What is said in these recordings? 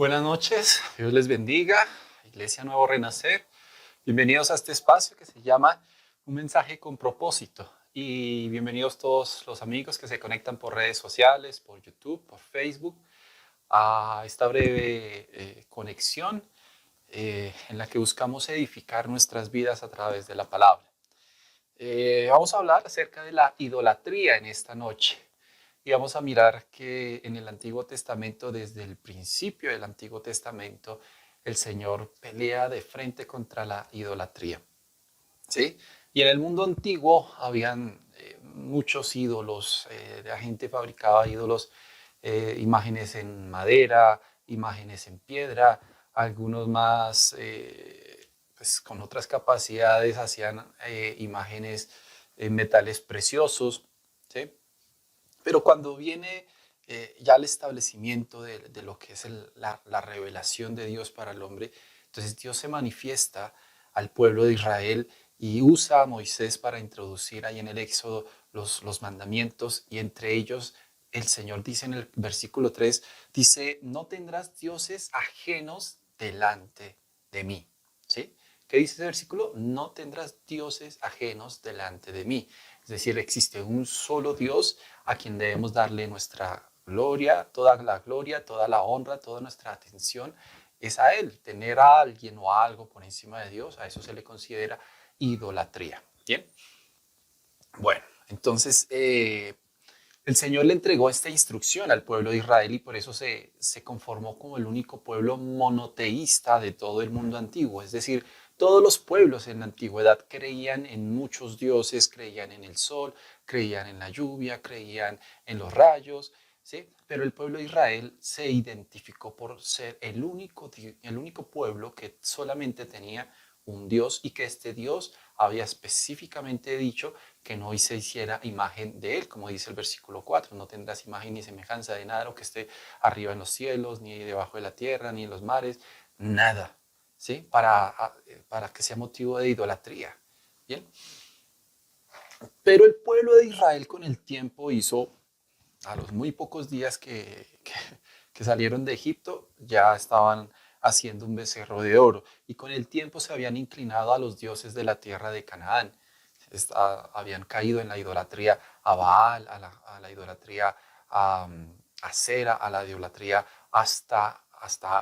Buenas noches, Dios les bendiga, Iglesia Nuevo Renacer. Bienvenidos a este espacio que se llama Un mensaje con propósito. Y bienvenidos todos los amigos que se conectan por redes sociales, por YouTube, por Facebook, a esta breve conexión en la que buscamos edificar nuestras vidas a través de la palabra. Vamos a hablar acerca de la idolatría en esta noche. Y vamos a mirar que en el Antiguo Testamento, desde el principio del Antiguo Testamento, el Señor pelea de frente contra la idolatría. ¿Sí? Y en el mundo antiguo habían muchos ídolos, la gente fabricaba ídolos, imágenes en madera, imágenes en piedra, algunos más pues, con otras capacidades hacían imágenes en metales preciosos, ¿sí? Pero cuando viene ya el establecimiento de lo que es la revelación de Dios para el hombre, entonces Dios se manifiesta al pueblo de Israel y usa a Moisés para introducir ahí en el Éxodo los mandamientos, y entre ellos el Señor dice en el versículo 3, dice, no tendrás dioses ajenos delante de mí. ¿Sí? ¿Qué dice ese versículo? No tendrás dioses ajenos delante de mí. Es decir, existe un solo Dios a quien debemos darle nuestra gloria, toda la honra, toda nuestra atención es a Él. Tener a alguien o a algo por encima de Dios, a eso se le considera idolatría. Bien, bueno, entonces el Señor le entregó esta instrucción al pueblo de Israel y por eso se conformó como el único pueblo monoteísta de todo el mundo antiguo. Es decir, todos los pueblos en la antigüedad creían en muchos dioses, creían en el sol, creían en la lluvia, creían en los rayos, ¿sí? Pero el pueblo de Israel se identificó por ser el único pueblo que solamente tenía un Dios y que este Dios había específicamente dicho que no se hiciera imagen de él, como dice el versículo 4, no tendrás imagen ni semejanza de nada de lo que esté arriba en los cielos, ni debajo de la tierra, ni en los mares, nada, ¿sí? Para que sea motivo de idolatría. Bien. Pero el pueblo de Israel con el tiempo hizo, a los muy pocos días que salieron de Egipto, ya estaban haciendo un becerro de oro y con el tiempo se habían inclinado a los dioses de la tierra de Canaán. Habían caído en la idolatría a Baal, a la idolatría a Sera, a la idolatría hasta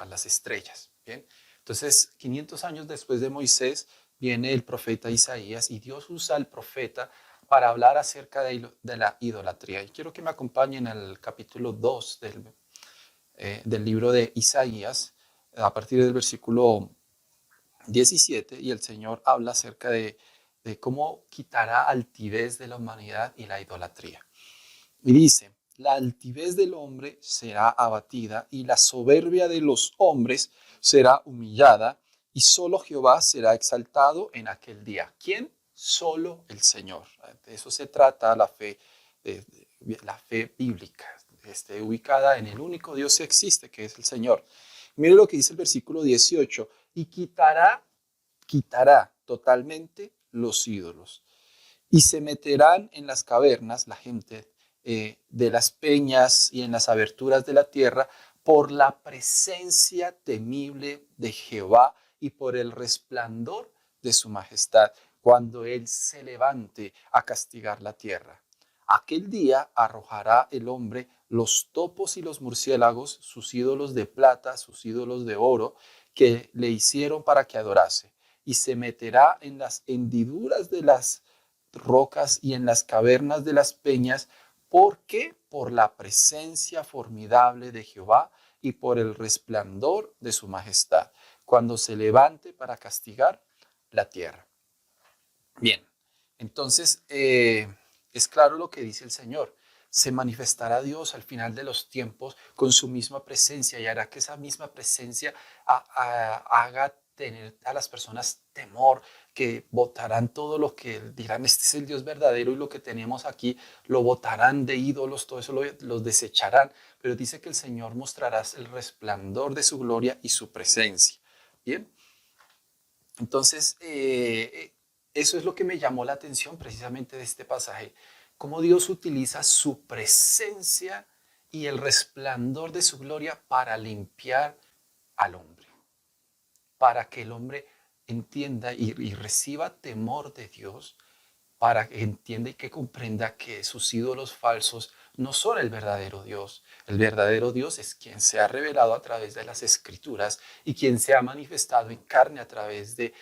las estrellas. ¿Bien? Entonces, 500 años después de Moisés, viene el profeta Isaías y Dios usa al profeta para hablar acerca de la idolatría. Y quiero que me acompañen al capítulo 2 del libro de Isaías, a partir del versículo 17, y el Señor habla acerca de cómo quitará altivez de la humanidad y la idolatría. Y dice, la altivez del hombre será abatida y la soberbia de los hombres será humillada y solo Jehová será exaltado en aquel día. ¿Quién? Solo el Señor. De eso se trata la fe, la fe bíblica, ubicada en el único Dios que existe, que es el Señor. Mire lo que dice el versículo 18, y quitará totalmente los ídolos y se meterán en las cavernas, la gente de las peñas y en las aberturas de la tierra, por la presencia temible de Jehová y por el resplandor de su majestad, cuando Él se levante a castigar la tierra. Aquel día arrojará el hombre los topos y los murciélagos, sus ídolos de plata, sus ídolos de oro, que le hicieron para que adorase, y se meterá en las hendiduras de las rocas y en las cavernas de las peñas, porque por la presencia formidable de Jehová y por el resplandor de su majestad, cuando se levante para castigar la tierra. Bien, entonces es claro lo que dice el Señor. Se manifestará Dios al final de los tiempos con su misma presencia y hará que esa misma presencia haga tener a las personas temor, que botarán todo lo que dirán, este es el Dios verdadero y lo que tenemos aquí lo botarán de ídolos, todo eso los desecharán, pero dice que el Señor mostrará el resplandor de su gloria y su presencia. Bien, entonces eso es lo que me llamó la atención precisamente de este pasaje, cómo Dios utiliza su presencia y el resplandor de su gloria para limpiar al hombre, para que el hombre entienda y reciba temor de Dios, para que entienda y que comprenda que sus ídolos falsos no son el verdadero Dios. El verdadero Dios es quien se ha revelado a través de las Escrituras y quien se ha manifestado en carne a través de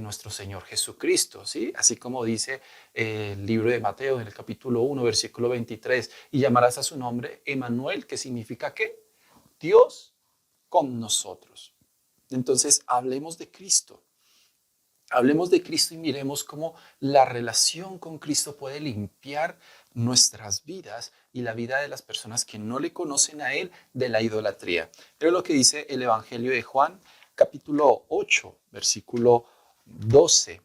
nuestro Señor Jesucristo, ¿sí? Así como dice el libro de Mateo en el capítulo 1, versículo 23, y llamarás a su nombre Emmanuel, que significa ¿qué? Dios con nosotros. Entonces, hablemos de Cristo. Hablemos de Cristo y miremos cómo la relación con Cristo puede limpiar nuestras vidas y la vida de las personas que no le conocen a Él de la idolatría. Pero lo que dice el Evangelio de Juan, capítulo 8, versículo 12.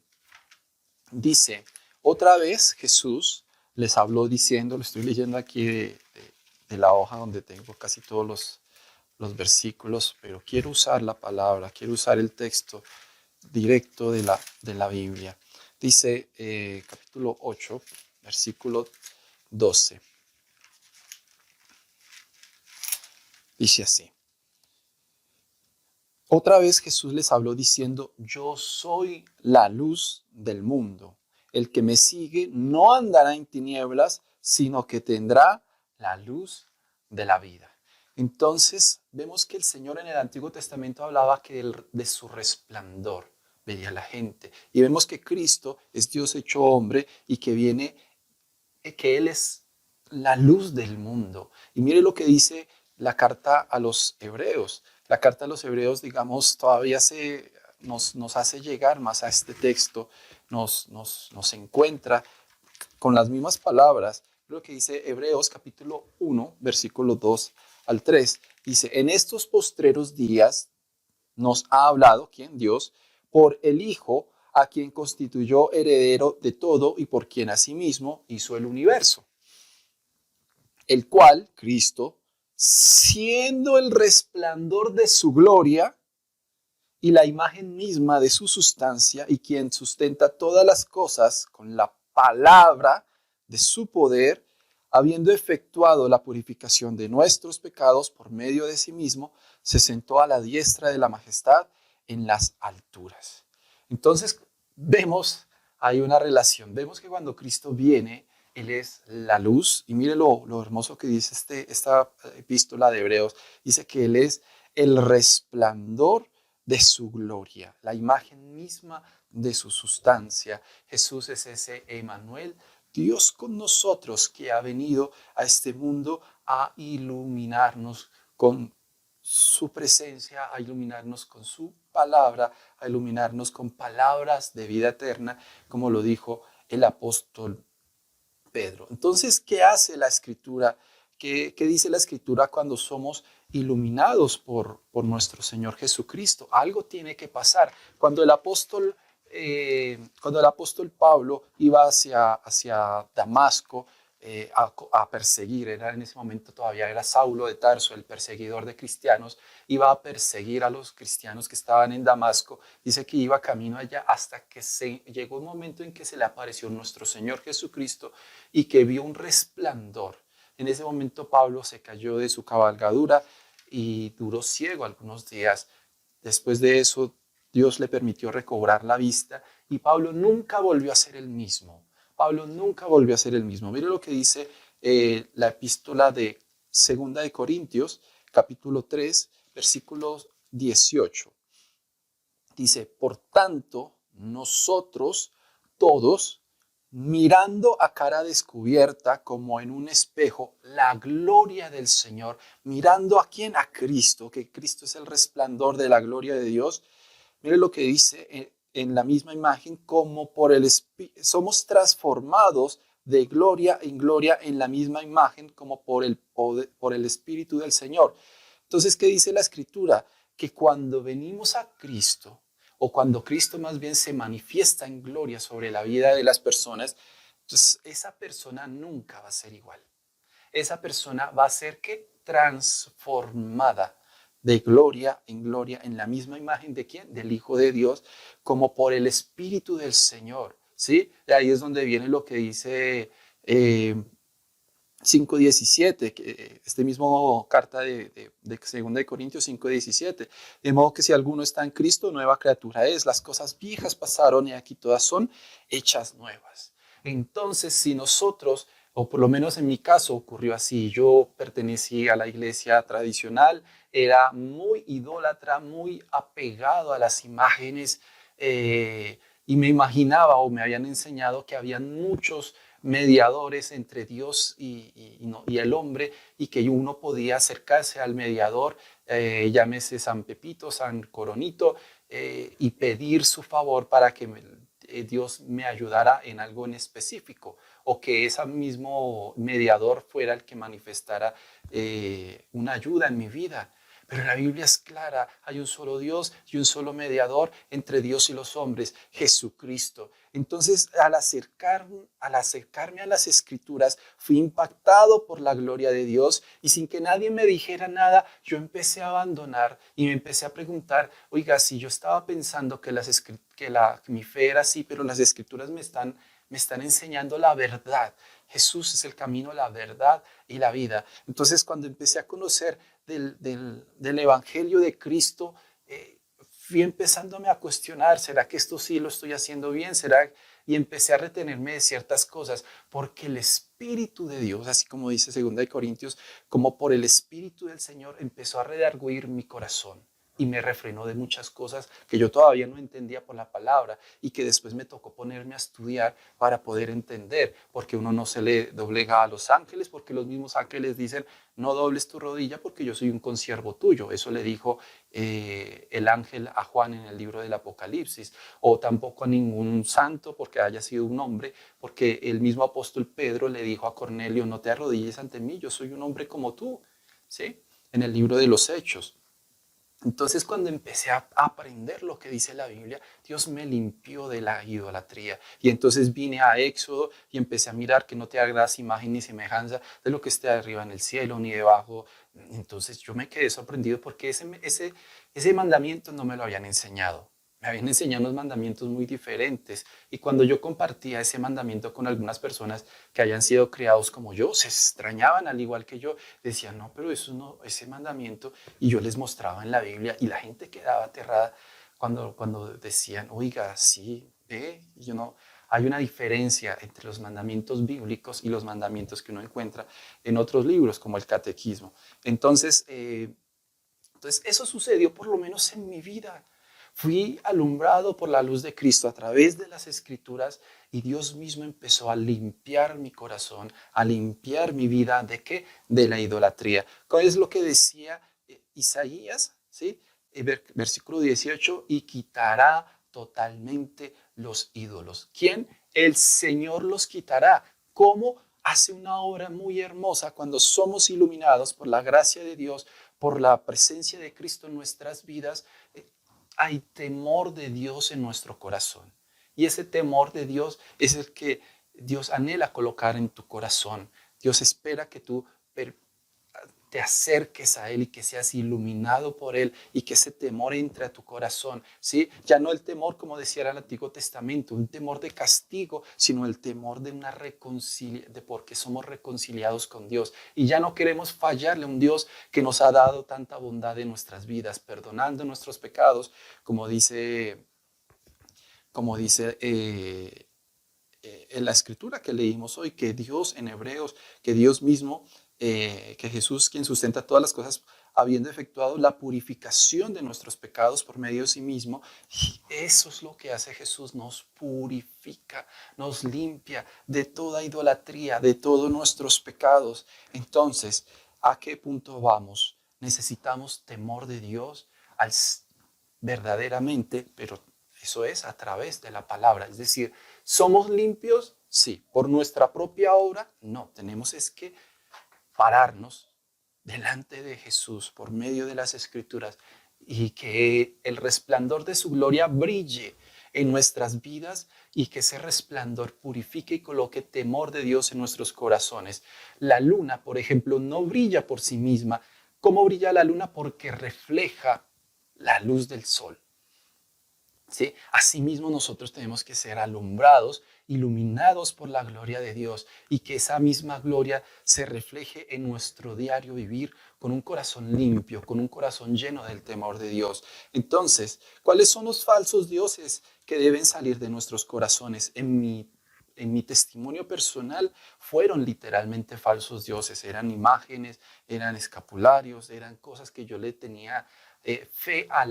Dice, otra vez Jesús les habló diciendo, lo estoy leyendo aquí de la hoja donde tengo casi todos los versículos, pero quiero usar la palabra, quiero usar el texto directo de la Biblia. Dice capítulo 8, versículo 12. Dice así. Otra vez Jesús les habló diciendo, yo soy la luz del mundo. El que me sigue no andará en tinieblas, sino que tendrá la luz de la vida. Entonces vemos que el Señor en el Antiguo Testamento hablaba que de su resplandor veía la gente. Y vemos que Cristo es Dios hecho hombre y que viene, que Él es la luz del mundo. Y mire lo que dice la carta a los hebreos. La carta a los hebreos, digamos, todavía nos hace llegar más a este texto, nos encuentra con las mismas palabras. Lo que dice Hebreos capítulo 1, versículo 2 al 3. Dice, en estos postreros días nos ha hablado, ¿quién? Dios, por el Hijo, a quien constituyó heredero de todo y por quien asimismo hizo el universo, el cual, Cristo, siendo el resplandor de su gloria y la imagen misma de su sustancia, y quien sustenta todas las cosas con la palabra de su poder, habiendo efectuado la purificación de nuestros pecados por medio de sí mismo, se sentó a la diestra de la majestad en las alturas. Entonces vemos, hay una relación, vemos que cuando Cristo viene, Él es la luz, y mire lo hermoso que dice esta epístola de Hebreos, dice que Él es el resplandor de su gloria, la imagen misma de su sustancia. Jesús es ese Emmanuel, Dios con nosotros, que ha venido a este mundo a iluminarnos con su presencia, a iluminarnos con su palabra, a iluminarnos con palabras de vida eterna, como lo dijo el apóstol Pedro. Entonces, ¿qué hace la Escritura? ¿Qué dice la Escritura cuando somos iluminados por nuestro Señor Jesucristo? Algo tiene que pasar. Cuando el apóstol Pablo iba hacia Damasco a perseguir, en ese momento todavía era Saulo de Tarso, el perseguidor de cristianos, iba a perseguir a los cristianos que estaban en Damasco. Dice que iba camino allá hasta que llegó un momento en que se le apareció nuestro Señor Jesucristo y que vio un resplandor. En ese momento Pablo se cayó de su cabalgadura y duró ciego algunos días. Después de eso, Dios le permitió recobrar la vista y Pablo nunca volvió a ser el mismo. Pablo nunca volvió a ser el mismo. Mire lo que dice la epístola de Segunda de Corintios, capítulo 3, versículo 18. Dice, por tanto, nosotros todos, mirando a cara descubierta como en un espejo la gloria del Señor, mirando a quién, a Cristo, que Cristo es el resplandor de la gloria de Dios. Mire lo que dice en la misma imagen, como por el Espíritu, somos transformados de gloria en gloria en la misma imagen, como por el poder, por el Espíritu del Señor. Entonces, ¿qué dice la Escritura? Que cuando venimos a Cristo, o cuando Cristo más bien se manifiesta en gloria sobre la vida de las personas, entonces esa persona nunca va a ser igual. Esa persona va a ser ¿qué? Transformada de gloria en la misma imagen de ¿quién? Del Hijo de Dios, como por el Espíritu del Señor, ¿sí? De ahí es donde viene lo que dice 5:17, este mismo carta de 2 de Corintios 5:17, de modo que si alguno está en Cristo, nueva criatura es, las cosas viejas pasaron y aquí todas son hechas nuevas. Entonces, si nosotros, o por lo menos en mi caso ocurrió así, yo pertenecí a la iglesia tradicional, era muy idólatra, muy apegado a las imágenes, y me imaginaba o me habían enseñado que habían muchos mediadores entre Dios y el hombre, y que uno podía acercarse al mediador, llámese San Pepito, San Coronito, y pedir su favor para que Dios me ayudara en algo en específico, o que ese mismo mediador fuera el que manifestara una ayuda en mi vida. Pero la Biblia es clara, hay un solo Dios y un solo mediador entre Dios y los hombres, Jesucristo. Entonces, al acercarme a las Escrituras, fui impactado por la gloria de Dios, y sin que nadie me dijera nada, yo empecé a abandonar y me empecé a preguntar, oiga, si yo estaba pensando que mi fe era así, pero las Escrituras me están enseñando la verdad. Jesús es el camino, la verdad y la vida. Entonces, cuando empecé a conocer del Evangelio de Cristo, fui empezándome a cuestionar, ¿será que esto sí lo estoy haciendo bien? ¿Será? Y empecé a retenerme de ciertas cosas, porque el Espíritu de Dios, así como dice 2 Corintios, como por el Espíritu del Señor, empezó a redarguir mi corazón y me refrenó de muchas cosas que yo todavía no entendía por la palabra, y que después me tocó ponerme a estudiar para poder entender, porque uno no se le doblega a los ángeles, porque los mismos ángeles dicen, no dobles tu rodilla porque yo soy un consiervo tuyo. Eso le dijo el ángel a Juan en el libro del Apocalipsis. O tampoco a ningún santo porque haya sido un hombre, porque el mismo apóstol Pedro le dijo a Cornelio, no te arrodilles ante mí, yo soy un hombre como tú, ¿sí? En el libro de los Hechos. Entonces, cuando empecé a aprender lo que dice la Biblia, Dios me limpió de la idolatría. Y entonces vine a Éxodo y empecé a mirar que no te hagas imagen ni semejanza de lo que esté arriba en el cielo ni debajo. Entonces yo me quedé sorprendido, porque ese mandamiento no me lo habían enseñado. Me habían enseñado unos mandamientos muy diferentes. Y cuando yo compartía ese mandamiento con algunas personas que hayan sido criados como yo, se extrañaban al igual que yo. Decían, no, pero eso no, ese mandamiento. Y yo les mostraba en la Biblia, y la gente quedaba aterrada cuando decían, oiga, sí, ve, y yo no. Hay una diferencia entre los mandamientos bíblicos y los mandamientos que uno encuentra en otros libros, como el Catequismo. Entonces eso sucedió por lo menos en mi vida. Fui alumbrado por la luz de Cristo a través de las Escrituras, y Dios mismo empezó a limpiar mi corazón, a limpiar mi vida. ¿De qué? De la idolatría. ¿Cuál es lo que decía Isaías? ¿Sí? Versículo 18, y quitará totalmente los ídolos. ¿Quién? El Señor los quitará. ¿Cómo? Hace una obra muy hermosa cuando somos iluminados por la gracia de Dios, por la presencia de Cristo en nuestras vidas. Hay temor de Dios en nuestro corazón. Y ese temor de Dios es el que Dios anhela colocar en tu corazón. Dios espera que tú te acerques a Él y que seas iluminado por Él, y que ese temor entre a tu corazón, ¿sí? Ya no el temor, como decía el Antiguo Testamento, un temor de castigo, sino el temor de una de porque somos reconciliados con Dios, y ya no queremos fallarle a un Dios que nos ha dado tanta bondad en nuestras vidas, perdonando nuestros pecados, como dice en la escritura que leímos hoy, que Dios en Hebreos, que Dios mismo, que Jesús, quien sustenta todas las cosas, habiendo efectuado la purificación de nuestros pecados por medio de sí mismo. Y eso es lo que hace Jesús: nos purifica, nos limpia de toda idolatría, de todos nuestros pecados. Entonces, ¿a qué punto vamos? Necesitamos temor de Dios verdaderamente, pero eso es a través de la palabra. Es decir, ¿somos limpios? Sí. ¿Por nuestra propia obra? No. Tenemos es que pararnos delante de Jesús por medio de las Escrituras, y que el resplandor de su gloria brille en nuestras vidas, y que ese resplandor purifique y coloque temor de Dios en nuestros corazones. La luna, por ejemplo, no brilla por sí misma. ¿Cómo brilla la luna? Porque refleja la luz del sol. ¿Sí? Asimismo, nosotros tenemos que ser alumbrados iluminados por la gloria de Dios y que esa misma gloria se refleje en nuestro diario vivir con un corazón limpio, con un corazón lleno del temor de Dios. Entonces, ¿cuáles son los falsos dioses que deben salir de nuestros corazones? En mi testimonio personal fueron literalmente falsos dioses, eran imágenes, eran escapularios, eran cosas que yo le tenía fe a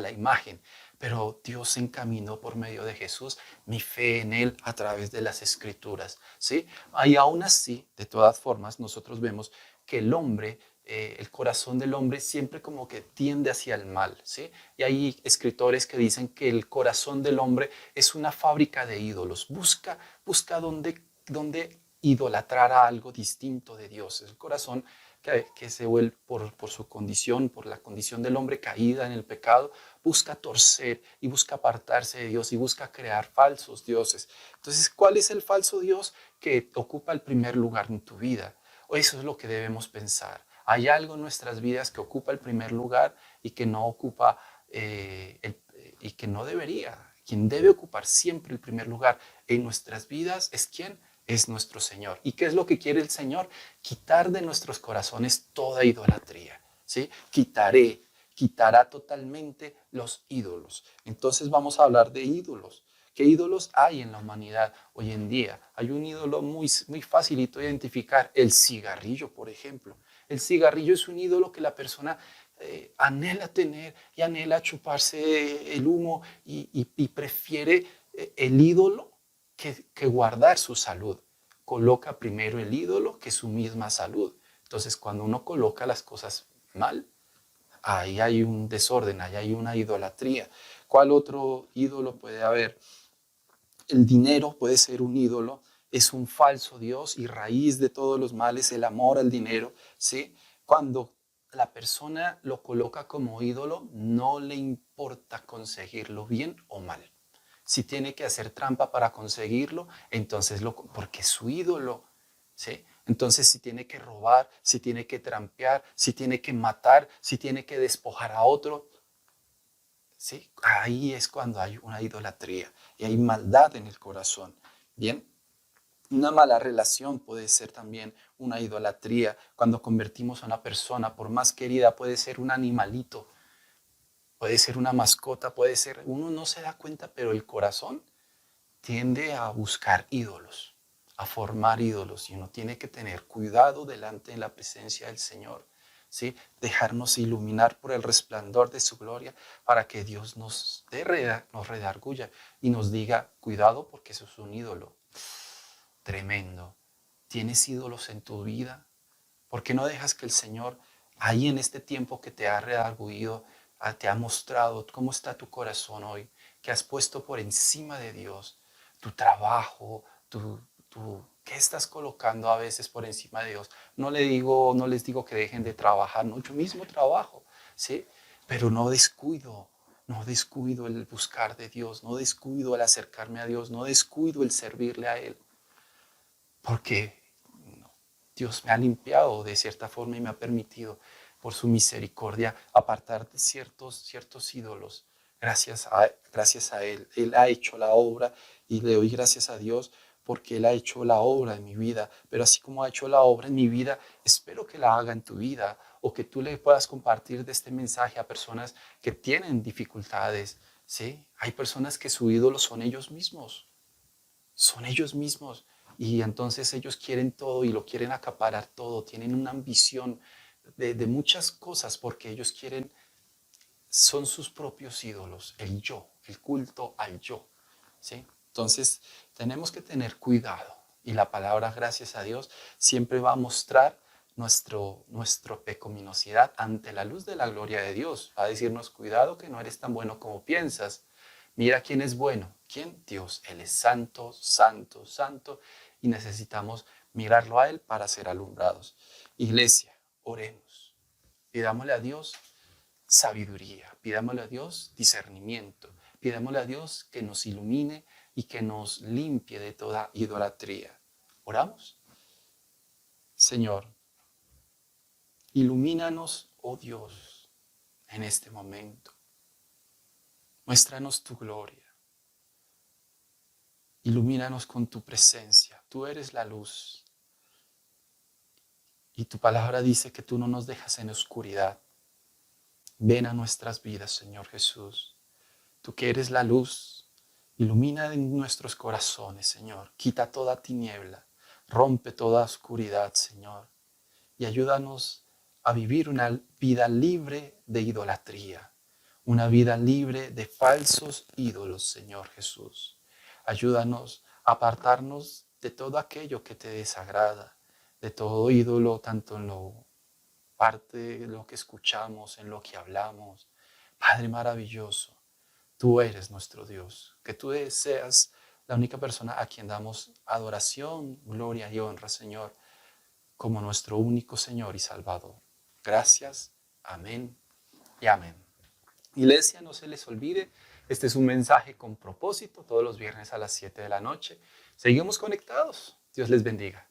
la imagen, pero Dios se encaminó por medio de Jesús mi fe en Él a través de las Escrituras, ¿sí? Y aún así, de todas formas, nosotros vemos que el hombre, el corazón del hombre siempre como que tiende hacia el mal, ¿sí? Y hay escritores que dicen que el corazón del hombre es una fábrica de ídolos, busca donde idolatrar a algo distinto de Dios. El corazón que se vuelve por su condición, por la condición del hombre caída en el pecado, busca torcer y busca apartarse de Dios y busca crear falsos dioses. Entonces, ¿cuál es el falso Dios que ocupa el primer lugar en tu vida? Eso es lo que debemos pensar. Hay algo en nuestras vidas que ocupa el primer lugar y que no ocupa y que no debería. Quien debe ocupar siempre el primer lugar en nuestras vidas es ¿quién? Es nuestro Señor. ¿Y qué es lo que quiere el Señor? Quitar de nuestros corazones toda idolatría, ¿sí? Quitará totalmente los ídolos. Entonces vamos a hablar de ídolos. ¿Qué ídolos hay en la humanidad hoy en día? Hay un ídolo muy facilito de identificar, el cigarrillo, por ejemplo. El cigarrillo es un ídolo que la persona anhela tener y anhela chuparse el humo y prefiere el ídolo que guardar su salud. Coloca primero el ídolo que su misma salud. Entonces, cuando uno coloca las cosas mal, ahí hay un desorden, ahí hay una idolatría. ¿Cuál otro ídolo puede haber? El dinero puede ser un ídolo, es un falso Dios y raíz de todos los males, el amor al dinero, ¿sí? Cuando la persona lo coloca como ídolo, no le importa conseguirlo bien o mal. Si tiene que hacer trampa para conseguirlo, entonces porque es su ídolo, ¿sí? Entonces si tiene que robar, si tiene que trampear, si tiene que matar, si tiene que despojar a otro, ¿sí? Ahí es cuando hay una idolatría y hay maldad en el corazón. Bien, una mala relación puede ser también una idolatría. Cuando convertimos a una persona, por más querida, puede ser un animalito, puede ser una mascota, puede ser, uno no se da cuenta, pero el corazón tiende a buscar ídolos, a formar ídolos, y uno tiene que tener cuidado delante de la presencia del Señor, ¿sí? Dejarnos iluminar por el resplandor de su gloria para que Dios nos redarguya y nos diga, cuidado porque eso es un ídolo. Tremendo. ¿Tienes ídolos en tu vida? ¿Por qué no dejas que el Señor, ahí en este tiempo que te ha redarguido, te ha mostrado cómo está tu corazón hoy, que has puesto por encima de Dios tu trabajo, qué estás colocando a veces por encima de Dios? No les digo que dejen de trabajar, no, yo mismo trabajo, ¿sí? Pero no descuido el buscar de Dios, no descuido el acercarme a Dios, no descuido el servirle a Él, porque Dios me ha limpiado de cierta forma y me ha permitido, por su misericordia, apartar de ciertos ídolos. Gracias a Él. Él ha hecho la obra y le doy gracias a Dios porque Él ha hecho la obra en mi vida. Pero así como ha hecho la obra en mi vida, espero que la haga en tu vida o que tú le puedas compartir de este mensaje a personas que tienen dificultades. ¿Sí? Hay personas que su ídolo son ellos mismos. Son ellos mismos. Y entonces ellos quieren todo y lo quieren acaparar todo. Tienen una ambición de muchas cosas porque ellos quieren, son sus propios ídolos, el yo, el culto al yo. ¿Sí? Entonces tenemos que tener cuidado. Y la palabra, gracias a Dios, siempre va a mostrar nuestra pecaminosidad ante la luz de la gloria de Dios. Va a decirnos, cuidado que no eres tan bueno como piensas. Mira quién es bueno. ¿Quién? Dios. Él es santo, santo, santo. Y necesitamos mirarlo a Él para ser alumbrados. Iglesia, oremos. Pidámosle a Dios sabiduría. Pidámosle a Dios discernimiento. Pidámosle a Dios que nos ilumine y que nos limpie de toda idolatría. ¿Oramos? Señor, ilumínanos, oh Dios, en este momento. Muéstranos tu gloria. Ilumínanos con tu presencia. Tú eres la luz. Y tu palabra dice que tú no nos dejas en oscuridad. Ven a nuestras vidas, Señor Jesús. Tú que eres la luz, ilumina en nuestros corazones, Señor. Quita toda tiniebla, rompe toda oscuridad, Señor. Y ayúdanos a vivir una vida libre de idolatría, una vida libre de falsos ídolos, Señor Jesús. Ayúdanos a apartarnos de todo aquello que te desagrada, de todo ídolo, tanto en lo parte de lo que escuchamos, en lo que hablamos. Padre maravilloso, tú eres nuestro Dios, que tú seas la única persona a quien damos adoración, gloria y honra, Señor, como nuestro único Señor y Salvador. Gracias, amén y amén. Iglesia, no se les olvide, este es un mensaje con propósito, todos los viernes a las 7 de la noche. Seguimos conectados. Dios les bendiga.